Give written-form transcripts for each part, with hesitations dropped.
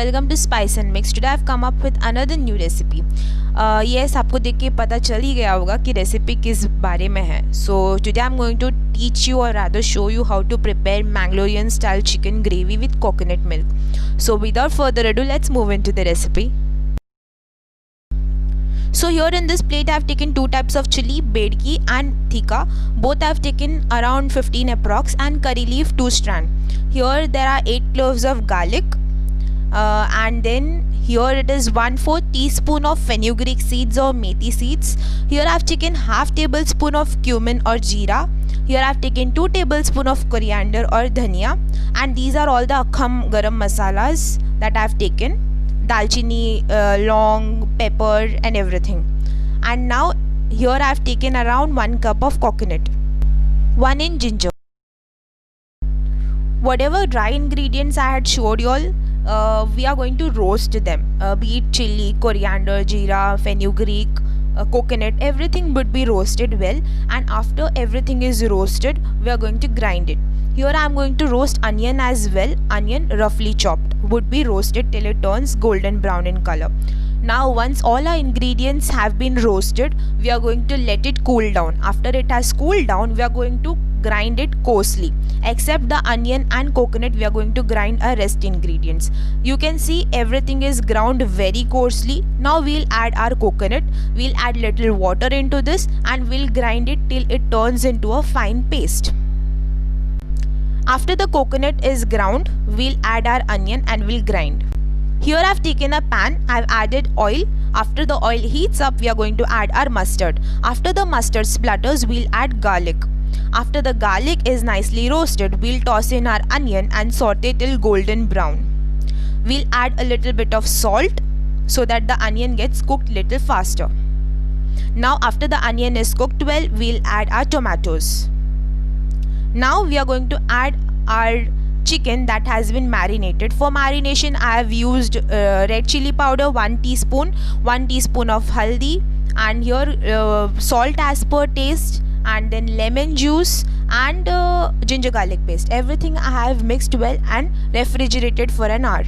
welcome to Spice and Mix. Today I've come up with another new recipe. Yes, आपको देख के पता चल ही गया होगा कि रेसिपी किस बारे में है. So today I'm going to teach you or rather show you how to prepare Mangalorean style chicken gravy with coconut milk. So without further ado, let's move into the recipe. So here in this plate I have taken two types of chili, bedki and tikka. Both I have taken around 15 approx and curry leaf 2 strand. Here there are 8 cloves of garlic and then here it is 1/4 teaspoon of fenugreek seeds or methi seeds. Here I have taken half tablespoon of cumin or jeera. Here I have taken 2 tablespoon of coriander or dhania, and these are all the akham garam masalas that I have taken. Dalchini, long, pepper and everything. And now here I have taken around 1 cup of coconut, 1 inch ginger. Whatever dry ingredients I had showed you all, we are going to roast them, be it chili, coriander, jeera, fenugreek, coconut, everything would be roasted well, and after everything is roasted we are going to grind it. Here I am going to roast onion as well. Onion roughly chopped would be roasted till it turns golden brown in color. Now once all our ingredients have been roasted, we are going to let it cool down. After it has cooled down, we are going to grind it coarsely. Except the onion and coconut, we are going to grind our rest ingredients. You can see everything is ground very coarsely. Now we'll add our coconut. We'll add little water into this and we'll grind it till it turns into a fine paste. After the coconut is ground, we'll add our onion and we'll grind. Here I've taken a pan, I've added oil. After the oil heats up, we are going to add our mustard. After the mustard splutters, we'll add garlic. After the garlic is nicely roasted, we'll toss in our onion and saute till golden brown. We'll add a little bit of salt so that the onion gets cooked little faster. Now after the onion is cooked well, we'll add our tomatoes. Now we are going to add our chicken that has been marinated. For marination I have used red chili powder 1 teaspoon, 1 teaspoon of haldi, and here salt as per taste, and then lemon juice and ginger garlic paste. Everything I have mixed well and refrigerated for an hour.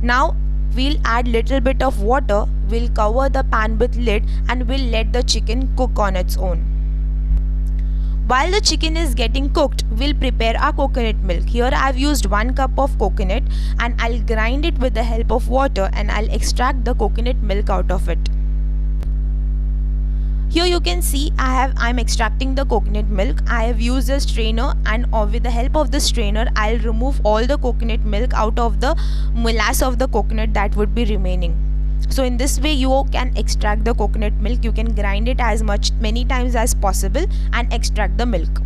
Now we'll add little bit of water, we'll cover the pan with lid and we'll let the chicken cook on its own. While the chicken is getting cooked, we'll prepare our coconut milk. Here I have used 1 cup of coconut and I'll grind it with the help of water and I'll extract the coconut milk out of it. Here you can see I'm extracting the coconut milk. I have used a strainer and with the help of the strainer I'll remove all the coconut milk out of the molasses of the coconut that would be remaining. So in this way you can extract the coconut milk. You can grind it many times as possible and extract the milk.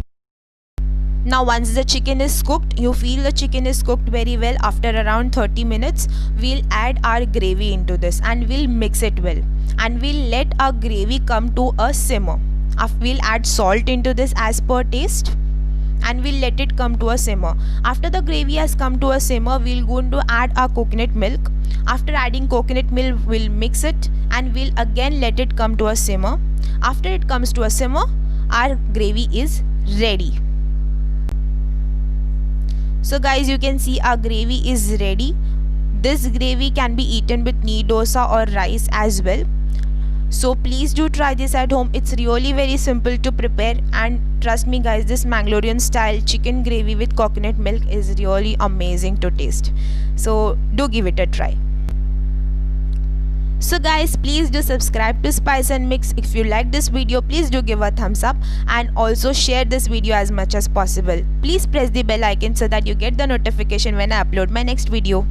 Now once the chicken is cooked, you feel the chicken is cooked very well. After around 30 minutes, we'll add our gravy into this and we'll mix it well. And we'll let our gravy come to a simmer. We'll add salt into this as per taste and we'll let it come to a simmer. After the gravy has come to a simmer, we'll going to add our coconut milk. After adding coconut milk, we'll mix it and we'll again let it come to a simmer. After it comes to a simmer, our gravy is ready. So guys, you can see our gravy is ready. This gravy can be eaten with ghee dosa or rice as well. So please do try this at home. It's really very simple to prepare, and trust me guys, this Mangalorean style chicken gravy with coconut milk is really amazing to taste. So do give it a try. So guys, please do subscribe to Spice and Mix. If you like this video, please do give a thumbs up and also share this video as much as possible. Please press the bell icon so that you get the notification when I upload my next video.